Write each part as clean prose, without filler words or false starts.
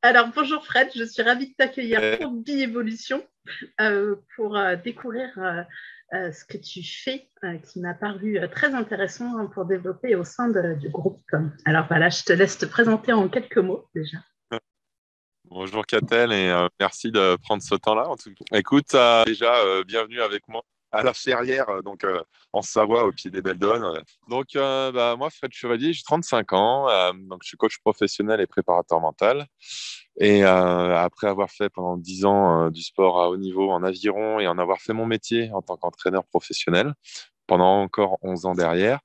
Alors, bonjour Fred, je suis ravie de t'accueillir Euh, pour Bi-Évolution, pour découvrir ce que tu fais, qui m'a paru très intéressant, pour développer au sein du groupe. Alors voilà, je te laisse te présenter en quelques mots déjà. Bonjour Catel et merci de prendre ce temps-là. En tout cas. Écoute, déjà, bienvenue avec moi à la Ferrière, en Savoie, au pied des Belles Donnes. Donc, moi, Fred Chevalier, j'ai 35 ans, donc je suis coach professionnel et préparateur mental. Et après avoir fait pendant 10 ans du sport à haut niveau en aviron et en avoir fait mon métier en tant qu'entraîneur professionnel, pendant encore 11 ans derrière,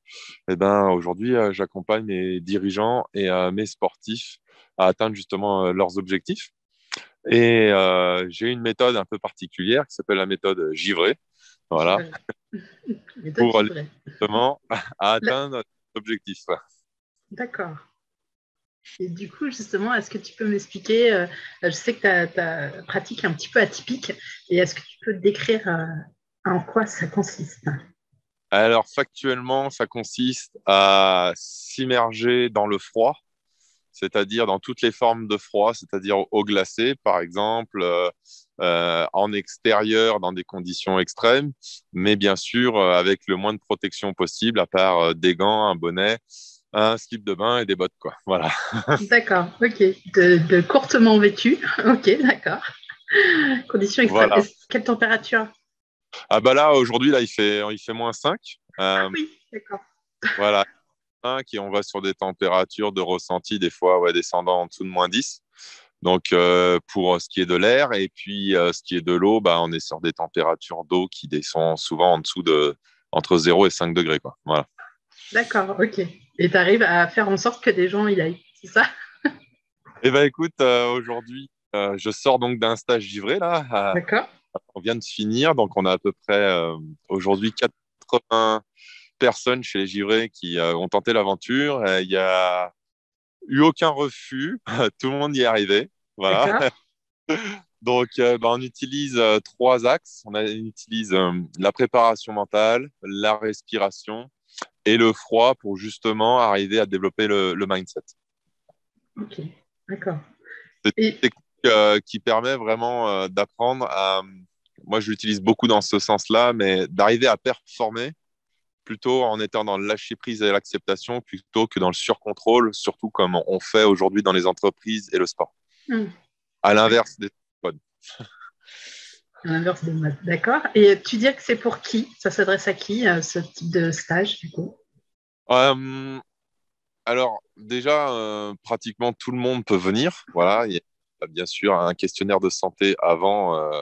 eh ben, aujourd'hui, j'accompagne mes dirigeants et mes sportifs à atteindre justement leurs objectifs. Et j'ai une méthode un peu particulière qui s'appelle la méthode givrée, J'y voilà, vais. Méthode pour givrée. justement à Là, atteindre l'objectif. d'accord. Et du coup, justement, est-ce que tu peux m'expliquer, je sais que ta pratique est un petit peu atypique, et est-ce que tu peux décrire en quoi ça consiste? Alors, factuellement, ça consiste à s'immerger dans le froid, c'est-à-dire dans toutes les formes de froid, c'est-à-dire au glacé, par exemple, en extérieur, dans des conditions extrêmes, mais bien sûr, avec le moins de protection possible, à part des gants, un bonnet, un slip de bain et des bottes, quoi. Voilà. D'accord, ok. De courtement vêtu. Ok, d'accord. Conditions extrêmes. Voilà. Quelle température? Ah bah là, aujourd'hui, là, il fait -5. Ah oui, d'accord. Voilà, 5, et on va sur des températures de ressenti, des fois, ouais, descendant en dessous de -10. Donc, pour ce qui est de l'air, et puis ce qui est de l'eau, bah, on est sur des températures d'eau qui descendent souvent en dessous de entre 0 et 5 degrés, quoi. Voilà. D'accord, ok. Et tu arrives à faire en sorte que des gens y aillent, c'est ça? Eh ben, écoute, aujourd'hui, je sors donc d'un stage givré, là. D'accord. On vient de finir, donc on a à peu près aujourd'hui 80 personnes chez les givrés qui ont tenté l'aventure. Il y a eu aucun refus, tout le monde y est arrivé. Voilà. D'accord. Donc, on utilise trois axes. On utilise la préparation mentale, la respiration et le froid pour justement arriver à développer le mindset. Ok, d'accord. C'est Et une technique qui permet vraiment d'apprendre à. Moi, je l'utilise beaucoup dans ce sens-là, mais d'arriver à performer plutôt en étant dans le lâcher prise et l'acceptation plutôt que dans le surcontrôle, surtout comme on fait aujourd'hui dans les entreprises et le sport. hmm, À d'accord. l'inverse des codes. À l'inverse des maths. D'accord. Et tu dis que c'est pour qui? Ça s'adresse à qui, ce type de stage, du coup? Euh, Alors, déjà, pratiquement tout le monde peut venir. Voilà, il y a bien sûr un questionnaire de santé avant,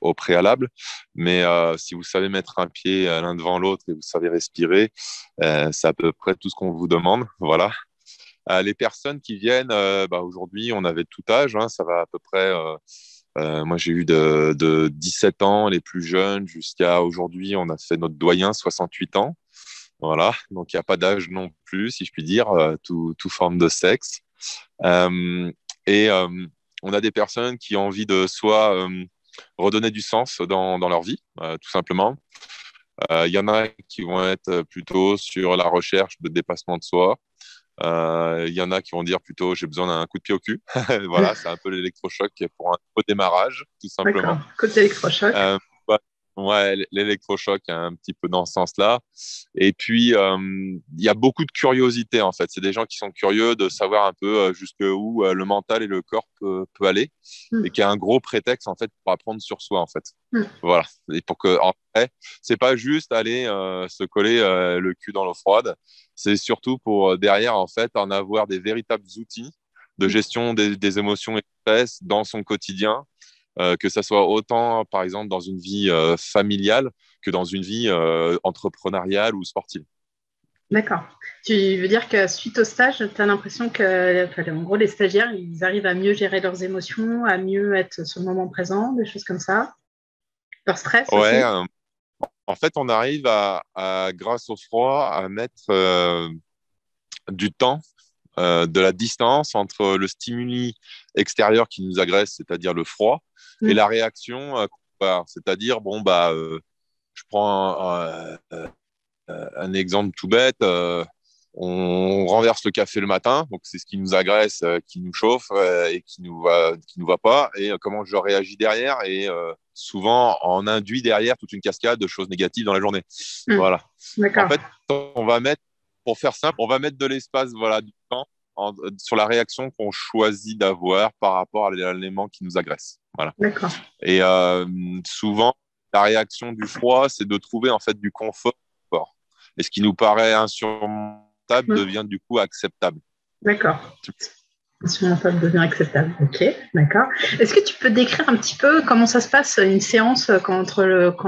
au préalable. Mais si vous savez mettre un pied l'un devant l'autre et vous savez respirer, c'est à peu près tout ce qu'on vous demande. Voilà. Les personnes qui viennent, aujourd'hui, on avait tout âge. Hein, ça va à peu près. Moi, j'ai eu de 17 ans, les plus jeunes, jusqu'à aujourd'hui, on a fait notre doyen, 68 ans. Voilà, donc il n'y a pas d'âge non plus, si je puis dire, tout forme de sexe. Euh, et on a des personnes qui ont envie de soit redonner du sens dans leur vie, tout simplement. Il y en a qui vont être plutôt sur la recherche de dépassement de soi. Il y en a qui vont dire plutôt j'ai besoin d'un coup de pied au cul. Voilà, c'est un peu l'électrochoc pour un redémarrage, tout D'accord. simplement. Côté électrochoc. Euh, ouais, ouais, l'électrochoc, un petit peu dans ce sens-là. Et puis, il y a beaucoup de curiosité, en fait. C'est des gens qui sont curieux de savoir un peu jusqu'où le mental et le corps peut aller, Hmm, et qui a un gros prétexte, en fait, pour apprendre sur soi, en fait. hmm. Voilà. Et pour que, en fait, c'est pas juste aller se coller le cul dans l'eau froide. C'est surtout pour derrière, en fait, en avoir des véritables outils de gestion des émotions et du stress dans son quotidien, que ça soit autant, par exemple, dans une vie familiale que dans une vie entrepreneuriale ou sportive. D'accord. Tu veux dire que suite au stage, tu as l'impression que, enfin, en gros, les stagiaires, ils arrivent à mieux gérer leurs émotions, à mieux être sur le moment présent, des choses comme ça. Leur stress Ouais, aussi. en fait, on arrive grâce au froid, à mettre du temps, de la distance entre le stimuli extérieur qui nous agresse, c'est-à-dire le froid, et Hmm, la réaction, c'est-à-dire, bon, je prends un exemple tout bête. on renverse le café le matin, donc c'est ce qui nous agresse, qui nous chauffe et qui nous va pas, et comment je réagis derrière, et souvent on induit derrière toute une cascade de choses négatives dans la journée. Voilà. En D'accord. fait, pour faire simple, on va mettre de l'espace, voilà, du temps sur la réaction qu'on choisit d'avoir par rapport à l'élément qui nous agresse. Voilà. D'accord. Et souvent, la réaction du froid, c'est de trouver en fait du confort. Et ce qui nous paraît insurmontable devient du coup acceptable. D'accord. Insurmontable devient acceptable. Ok, d'accord. Est-ce que tu peux décrire un petit peu comment ça se passe une séance quand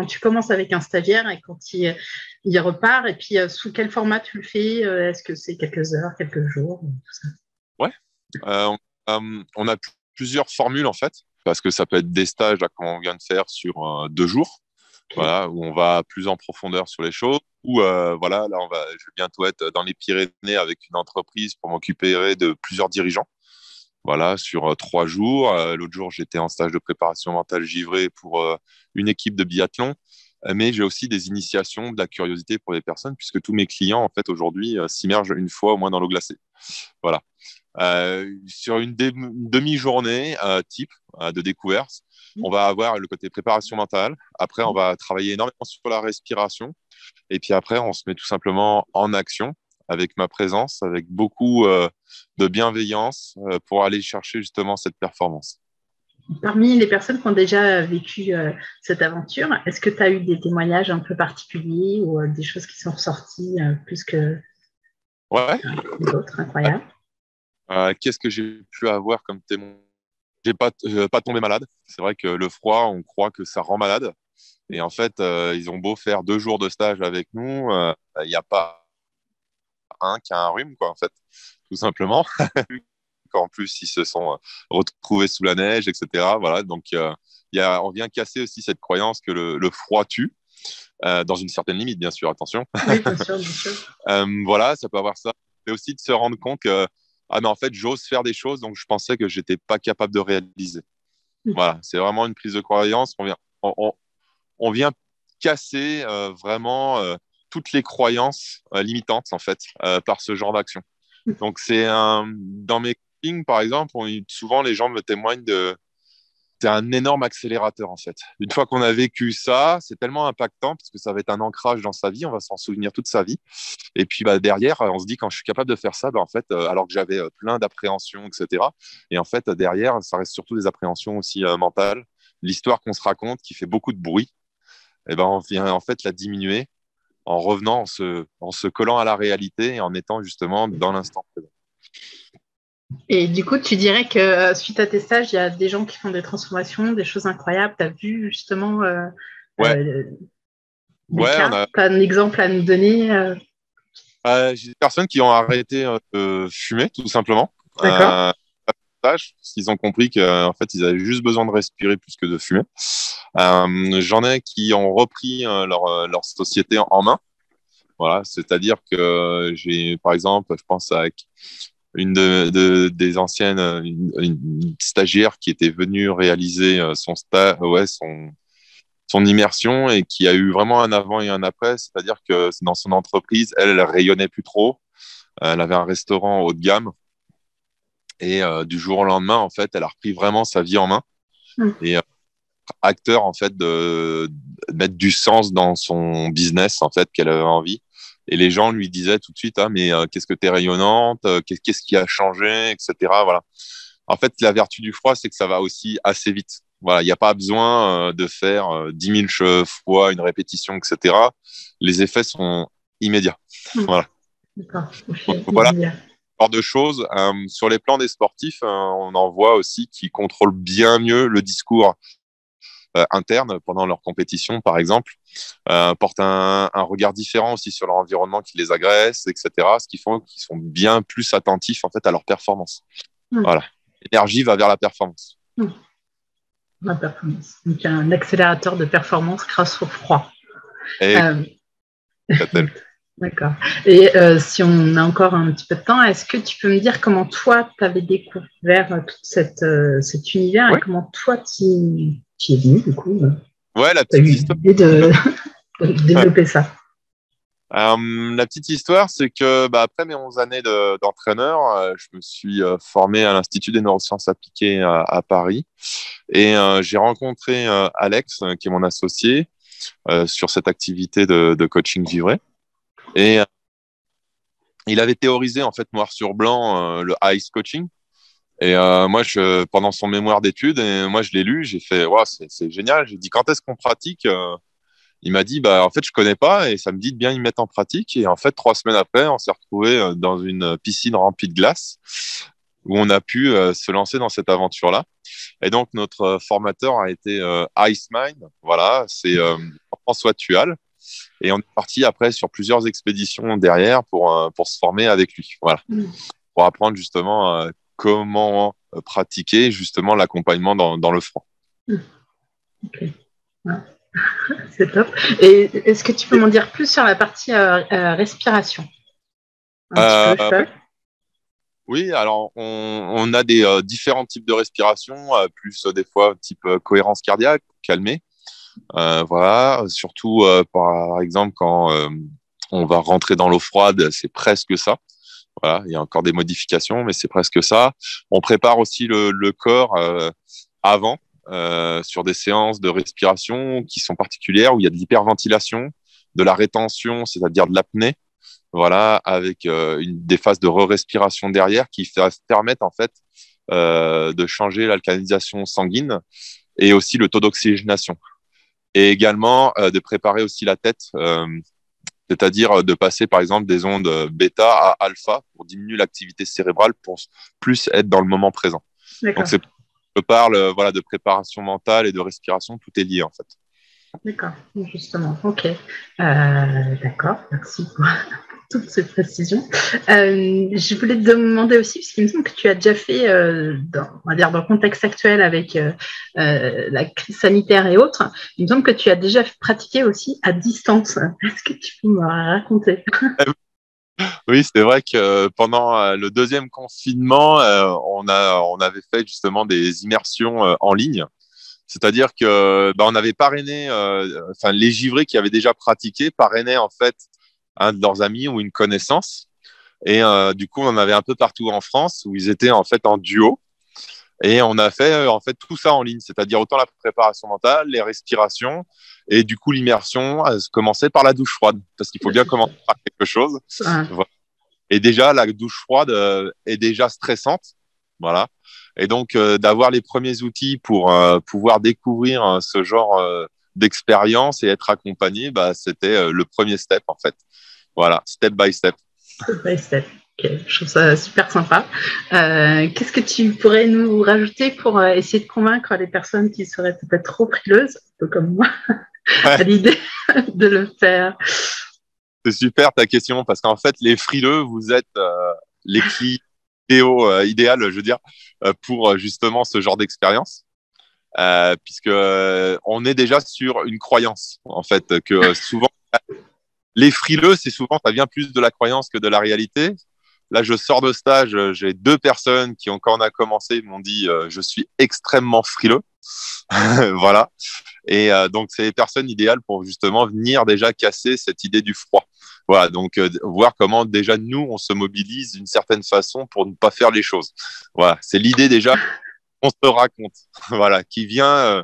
tu commences avec un stagiaire et quand il repart, et puis sous quel format tu le fais? Est-ce que c'est quelques heures, quelques jours, tout ça? Ouais. On a plusieurs formules en fait, parce que ça peut être des stages là, comme on vient de faire sur 2 jours. Okay. Voilà, où on va plus en profondeur sur les choses. Ou voilà, là, je vais bientôt être dans les Pyrénées avec une entreprise pour m'occuper de plusieurs dirigeants. Voilà, sur 3 jours. L'autre jour, j'étais en stage de préparation mentale givrée pour une équipe de biathlon. Mais j'ai aussi des initiations, de la curiosité pour les personnes, puisque tous mes clients, en fait, aujourd'hui, s'immergent une fois au moins dans l'eau glacée. Voilà. Sur une demi-journée type de découverte, on va avoir le côté préparation mentale. Après, on va travailler énormément sur la respiration. Et puis après, on se met tout simplement en action avec ma présence, avec beaucoup de bienveillance pour aller chercher justement cette performance. Parmi les personnes qui ont déjà vécu cette aventure, est-ce que tu as eu des témoignages un peu particuliers ou des choses qui sont ressorties plus que les autres? Incroyable. Qu'est-ce que j'ai pu avoir comme témoin? J'ai pas tombé malade. C'est vrai que le froid, on croit que ça rend malade. Et en fait, ils ont beau faire 2 jours de stage avec nous, il n'y a pas un qui a un rhume, quoi, en fait, tout simplement. En plus, ils se sont retrouvés sous la neige, etc. Voilà, donc on vient casser aussi cette croyance que le froid tue, dans une certaine limite, bien sûr, attention. Oui, bien sûr, bien sûr. Voilà, ça peut avoir ça. Mais aussi de se rendre compte que, mais en fait, j'ose faire des choses, donc je pensais que je n'étais pas capable de réaliser. Voilà, c'est vraiment une prise de croyance. On vient casser vraiment toutes les croyances limitantes, en fait, par ce genre d'action. Donc, dans mes coachings, par exemple, souvent les gens me témoignent c'est un énorme accélérateur, en fait. Une fois qu'on a vécu ça, c'est tellement impactant parce que ça va être un ancrage dans sa vie, on va s'en souvenir toute sa vie. Et puis derrière, on se dit, quand je suis capable de faire ça, en fait, alors que j'avais plein d'appréhensions, etc. Et en fait, derrière, ça reste surtout des appréhensions aussi mentales. L'histoire qu'on se raconte, qui fait beaucoup de bruit, on vient en fait la diminuer en revenant, en se collant à la réalité et en étant justement dans l'instant présent. Et du coup, tu dirais que suite à tes stages, il y a des gens qui font des transformations, des choses incroyables. Tu as vu justement des cas? Tu as un exemple à nous donner? J'ai des personnes qui ont arrêté de fumer, tout simplement. D'accord. Parce qu'ils ont compris qu'en fait, ils avaient juste besoin de respirer plus que de fumer. J'en ai qui ont repris leur société en main. Voilà, c'est-à-dire que j'ai, par exemple, je pense à une des anciennes, une stagiaire qui était venue réaliser son immersion et qui a eu vraiment un avant et un après. C'est-à-dire que dans son entreprise, elle rayonnait plus trop. Elle avait un restaurant haut de gamme. Et du jour au lendemain, en fait, elle a repris vraiment sa vie en main. Et acteur, en fait, de mettre du sens dans son business, en fait, qu'elle avait envie. Et les gens lui disaient tout de suite, mais qu'est-ce que tu es rayonnante, qu'est-ce qui a changé, etc. Voilà. En fait, la vertu du froid, c'est que ça va aussi assez vite. Voilà, il n'y a pas besoin de faire 10 000 fois une répétition, etc. Les effets sont immédiats. Voilà. D'accord. Donc, voilà. Genre de choses. Sur les plans des sportifs, on en voit aussi qui contrôlent bien mieux le discours interne pendant leur compétition, par exemple, portent un regard différent aussi sur leur environnement qui les agresse, etc. Ce qui font qu'ils sont bien plus attentifs en fait à leur performance. Voilà. L'énergie va vers la performance. La performance. Donc, un accélérateur de performance grâce au froid. D'accord. Et si on a encore un petit peu de temps, est-ce que tu peux me dire comment toi, tu avais découvert tout cet univers et comment toi, tu es venu, du coup la petite histoire. L'idée de développer ça. La petite histoire, c'est que après mes 11 années d'entraîneur, je me suis formé à l'Institut des neurosciences appliquées à Paris et j'ai rencontré Alex, qui est mon associé, sur cette activité de coaching givré. Et il avait théorisé en fait noir sur blanc le ICE coaching. Et moi, pendant son mémoire d'études, et moi je l'ai lu, j'ai fait, ouais, c'est génial. J'ai dit, quand est-ce qu'on pratique? Il m'a dit, bah, en fait, je connais pas et ça me dit de bien y mettre en pratique. Et en fait, 3 semaines après, on s'est retrouvé dans une piscine remplie de glace où on a pu se lancer dans cette aventure-là. Et donc, notre formateur a été Ice Mind. Voilà, c'est François Tual. Et on est parti après sur plusieurs expéditions derrière pour se former avec lui. Voilà, pour apprendre justement comment pratiquer justement l'accompagnement dans le froid. Ok. Ouais. C'est top. Et est-ce que tu peux m'en dire plus sur la partie respiration? Un petit peu ça. Oui, alors on a des différents types de respiration, plus des fois type cohérence cardiaque, calmer. Voilà, surtout par exemple quand on va rentrer dans l'eau froide, c'est presque ça. Voilà, il y a encore des modifications, mais c'est presque ça. On prépare aussi le corps avant sur des séances de respiration qui sont particulières où il y a de l'hyperventilation, de la rétention, c'est-à-dire de l'apnée. Voilà, avec des phases de re-respiration derrière qui permettent en fait de changer l'alcalinisation sanguine et aussi le taux d'oxygénation. Et également de préparer aussi la tête, c'est-à-dire de passer par exemple des ondes bêta à alpha pour diminuer l'activité cérébrale pour plus être dans le moment présent. D'accord. Donc je parle voilà, de préparation mentale et de respiration, tout est lié en fait. D'accord, justement, ok. D'accord, merci pour toutes ces précisions. Je voulais te demander aussi, parce qu'il me semble que tu as déjà fait, on va dire dans le contexte actuel avec la crise sanitaire et autres, il me semble que tu as déjà pratiqué aussi à distance. Est-ce que tu peux me raconter? Oui, c'est vrai que pendant le deuxième confinement, on avait fait justement des immersions en ligne. C'est-à-dire que on avait parrainé, enfin les givrés qui avaient déjà pratiqué parrainaient en fait un de leurs amis ou une connaissance. Et du coup, on en avait un peu partout en France où ils étaient en fait en duo. Et on a fait en fait tout ça en ligne, c'est-à-dire autant la préparation mentale, les respirations et du coup l'immersion commençait par la douche froide parce qu'il faut bien commencer par quelque chose. Voilà. Et déjà la douche froide est déjà stressante, voilà. Et donc d'avoir les premiers outils pour pouvoir découvrir ce genre d'expérience et être accompagné, bah, c'était le premier step en fait. Voilà, step by step. Step by step. Okay. Je trouve ça super sympa. Qu'est-ce que tu pourrais nous rajouter pour essayer de convaincre les personnes qui seraient peut-être trop frileuses, un peu comme moi, à l'idée de le faire? C'est super ta question parce qu'en fait, les frileux, vous êtes les clients idéal, je veux dire, pour justement ce genre d'expérience. Puisque on est déjà sur une croyance, en fait, que souvent, les frileux, c'est souvent, ça vient plus de la croyance que de la réalité. Là, je sors de stage, j'ai 2 personnes qui, quand on a commencé, m'ont dit je suis extrêmement frileux. Voilà. Et donc, c'est les personnes idéales pour justement venir déjà casser cette idée du froid. Voilà, donc voir comment déjà nous, on se mobilise d'une certaine façon pour ne pas faire les choses. Voilà, c'est l'idée déjà qu'on se raconte, voilà, qui vient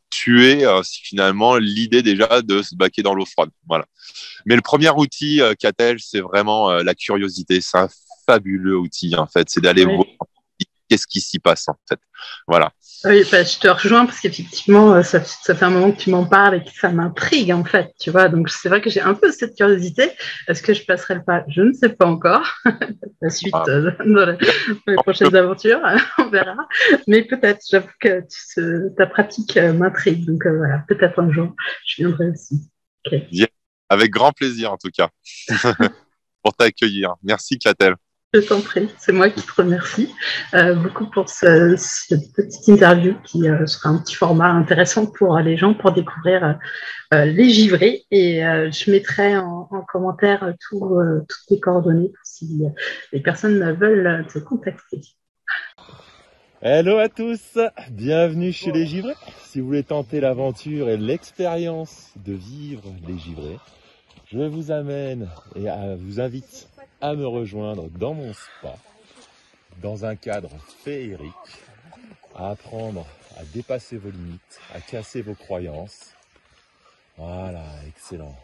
tuer finalement l'idée déjà de se baquer dans l'eau froide. Voilà. Mais le premier outil qu'a-t-elle, c'est vraiment la curiosité. C'est un fabuleux outil en fait, c'est d'aller voir qu'est-ce qui s'y passe en fait. Voilà. Oui, bah, je te rejoins parce qu'effectivement, ça fait un moment que tu m'en parles et que ça m'intrigue en fait, tu vois. Donc c'est vrai que j'ai un peu cette curiosité. Est-ce que je passerai le pas? Je ne sais pas encore. La suite dans les prochaines aventures, on verra. Mais peut-être, j'avoue que ta pratique m'intrigue. Donc voilà, peut-être un jour, je viendrai aussi. Okay. Bien. Avec grand plaisir en tout cas pour t'accueillir. Merci Catel. Je t'en prie, c'est moi qui te remercie beaucoup pour cette petite interview qui sera un petit format intéressant pour les gens pour découvrir les givrés. Et je mettrai en commentaire toutes les coordonnées si les personnes veulent te contacter. Hello à tous, bienvenue chez les givrés. Si vous voulez tenter l'aventure et l'expérience de vivre les givrés, je vous amène et vous invite à me rejoindre dans mon spa, dans un cadre féerique, à apprendre à dépasser vos limites, à casser vos croyances. Voilà, excellent.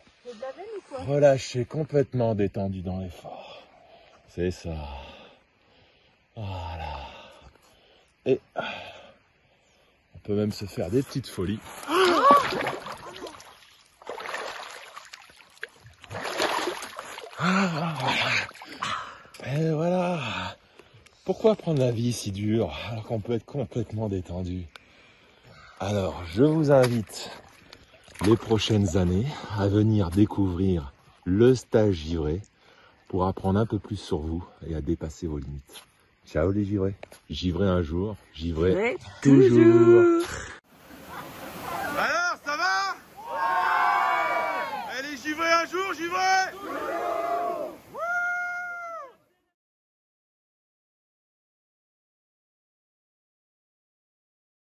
Relâchez complètement détendu dans l'effort. C'est ça. Voilà. Et on peut même se faire des petites folies. Et voilà. Pourquoi prendre la vie si dure alors qu'on peut être complètement détendu? Alors, je vous invite les prochaines années à venir découvrir le stage givré pour apprendre un peu plus sur vous et à dépasser vos limites. Ciao les givrés. Givré un jour, givré toujours.